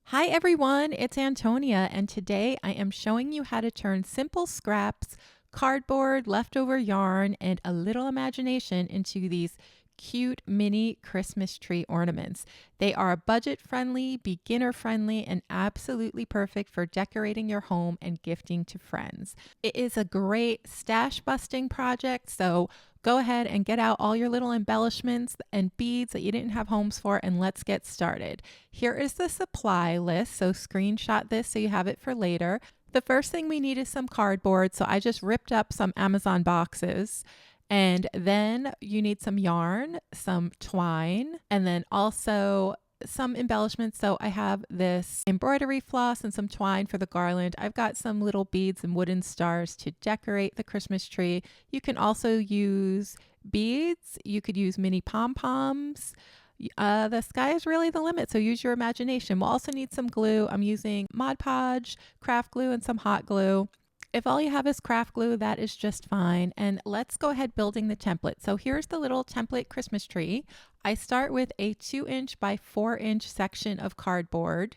Hi everyone, it's Antonia, and today I am showing you how to turn simple scraps, cardboard, leftover yarn, and a little imagination into these cute mini Christmas tree ornaments. They are budget friendly, beginner friendly, and absolutely perfect for decorating your home and gifting to friends. It is a great stash busting project, so go ahead and get out all your little embellishments and beads that you didn't have homes for, and let's get started. Here is the supply list, so screenshot this so you have it for later. The first thing we need is some cardboard, so I just ripped up some Amazon boxes. And then you need some yarn, some twine, and then also some embellishments. So I have this embroidery floss and some twine for the garland. I've got some little beads and wooden stars to decorate the Christmas tree. You can also use beads. You could use mini pom-poms. The sky is really the limit, so use your imagination. We'll also need some glue. I'm using Mod Podge, craft glue, and some hot glue. If all you have is craft glue, that is just fine. And let's go ahead building the template. So here's the little template Christmas tree. I start with a 2-inch by 4-inch section of cardboard.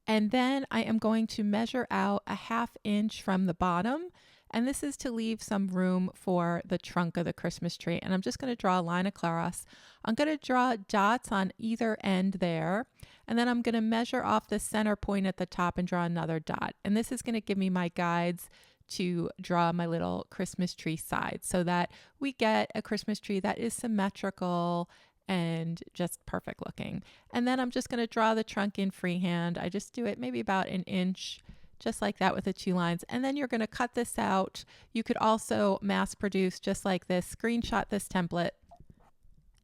And then I am going to measure out a 1/2 inch from the bottom. And this is to leave some room for the trunk of the Christmas tree. And I'm just going to draw a line across. I'm going to draw dots on either end there. And then I'm going to measure off the center point at the top and draw another dot. And this is going to give me my guides to draw my little Christmas tree sides so that we get a Christmas tree that is symmetrical and just perfect looking. And then I'm just going to draw the trunk in freehand. I just do it maybe about 1 inch, just like that with the 2 lines. And then you're going to cut this out. You could also mass produce just like this, screenshot this template.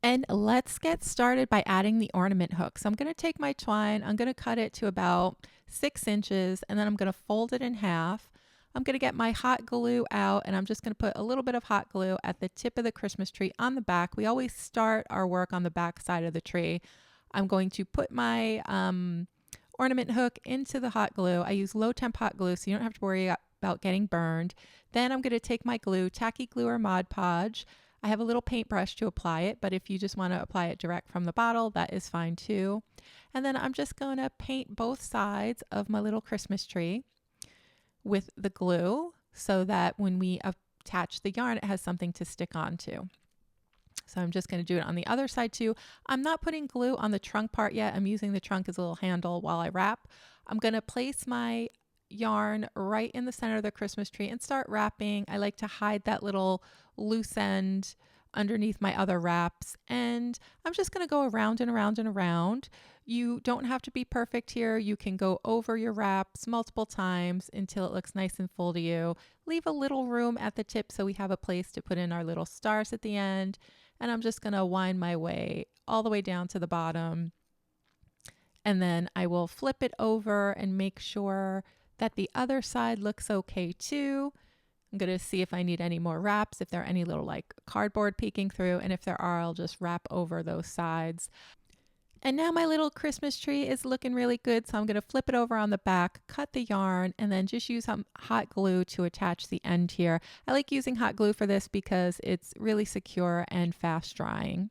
And let's get started by adding the ornament hook. So I'm going to take my twine, I'm going to cut it to about 6 inches, and then I'm going to fold it in half. I'm going to get my hot glue out, and I'm just going to put a little bit of hot glue at the tip of the Christmas tree on the back. We always start our work on the back side of the tree. I'm going to put my ornament hook into the hot glue. I use low temp hot glue, so you don't have to worry about getting burned. Then I'm going to take my glue, tacky glue or Mod Podge. I have a little paintbrush to apply it, but if you just want to apply it direct from the bottle, that is fine too. And then I'm just going to paint both sides of my little Christmas tree with the glue so that when we attach the yarn, it has something to stick onto. So I'm just going to do it on the other side too. I'm not putting glue on the trunk part yet. I'm using the trunk as a little handle while I wrap. I'm going to place my yarn right in the center of the Christmas tree and start wrapping. I like to hide that little loose end underneath my other wraps, and I'm just going to go around and around and around. You don't have to be perfect here. You can go over your wraps multiple times until it looks nice and full to you. Leave a little room at the tip so we have a place to put in our little stars at the end. And I'm just going to wind my way all the way down to the bottom. And then I will flip it over and make sure that the other side looks okay too. I'm going to see if I need any more wraps, if there are any little like cardboard peeking through, and if there are, I'll just wrap over those sides. And now my little Christmas tree is looking really good, so I'm going to flip it over on the back, cut the yarn, and then just use some hot glue to attach the end here. I like using hot glue for this because it's really secure and fast drying.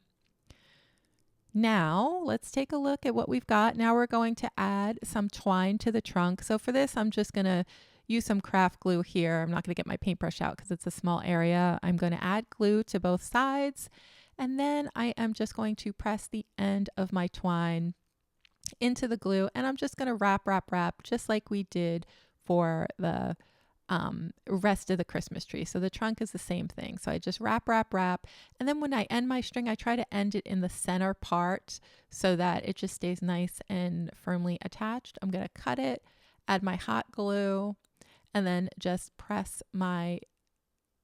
Now let's take a look at what we've got. Now we're going to add some twine to the trunk. So for this, I'm just going to use some craft glue here. I'm not going to get my paintbrush out because it's a small area. I'm going to add glue to both sides. And then I am just going to press the end of my twine into the glue. And I'm just going to wrap, wrap, wrap, just like we did for the rest of the Christmas tree. So the trunk is the same thing. So I just wrap, wrap, wrap. And then when I end my string, I try to end it in the center part so that it just stays nice and firmly attached. I'm going to cut it, add my hot glue, and then just press my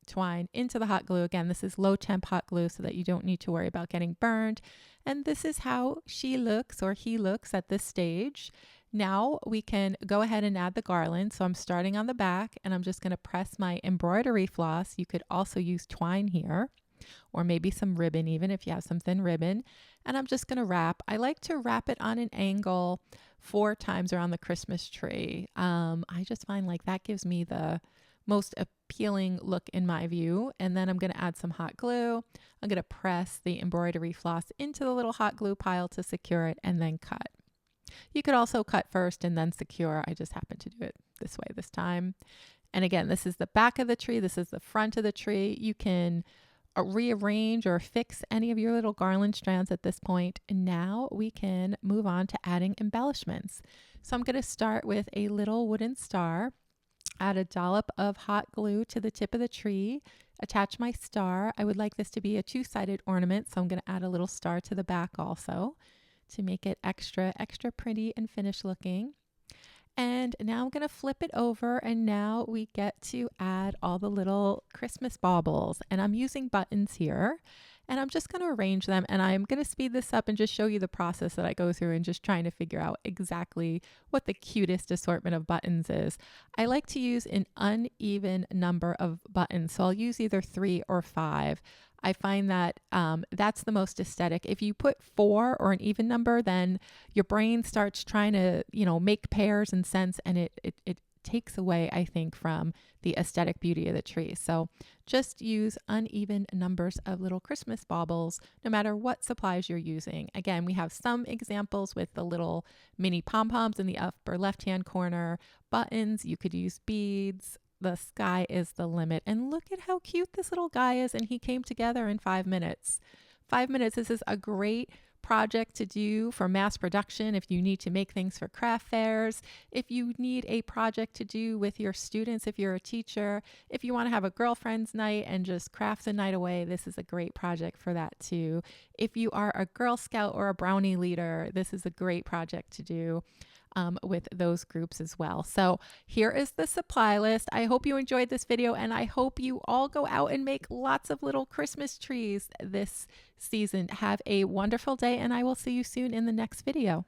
twine into the hot glue. Again, this is low temp hot glue so that you don't need to worry about getting burned. And this is how she looks or he looks at this stage. Now we can go ahead and add the garland. So I'm starting on the back and I'm just going to press my embroidery floss. You could also use twine here or maybe some ribbon even if you have some thin ribbon. And I'm just going to wrap. I like to wrap it on an angle 4 times around the Christmas tree. I just find like that gives me the most appealing look in my view. And then I'm going to add some hot glue. I'm going to press the embroidery floss into the little hot glue pile to secure it and then cut. You could also cut first and then secure. I just happened to do it this way this time. And again, this is the back of the tree. This is the front of the tree. You can rearrange or fix any of your little garland strands at this point. And now we can move on to adding embellishments. So I'm going to start with a little wooden star, add a dollop of hot glue to the tip of the tree, attach my star. I would like this to be a two-sided ornament, so I'm going to add a little star to the back also to make it extra pretty and finished looking. And now I'm going to flip it over, and now we get to add all the little Christmas baubles. And I'm using buttons here, and I'm just going to arrange them, and I'm going to speed this up and just show you the process that I go through and just trying to figure out exactly what the cutest assortment of buttons is. I like to use an uneven number of buttons, so I'll use either 3 or 5. I find that that's the most aesthetic. If you put 4 or an even number, then your brain starts trying to, make pairs and cents, and it takes away, I think, from the aesthetic beauty of the tree. So just use uneven numbers of little Christmas baubles, no matter what supplies you're using. Again, we have some examples with the little mini pom-poms in the upper left-hand corner, buttons, you could use beads. The sky is the limit. And look at how cute this little guy is. And he came together in 5 minutes. 5 minutes. This is a great project to do for mass production if you need to make things for craft fairs, if you need a project to do with your students, if you're a teacher, if you want to have a girlfriend's night and just craft the night away, this is a great project for that too. If you are a Girl Scout or a Brownie leader, this is a great project to do with those groups as well. So here is the supply list. I hope you enjoyed this video, and I hope you all go out and make lots of little Christmas trees this season. Have a wonderful day, and I will see you soon in the next video.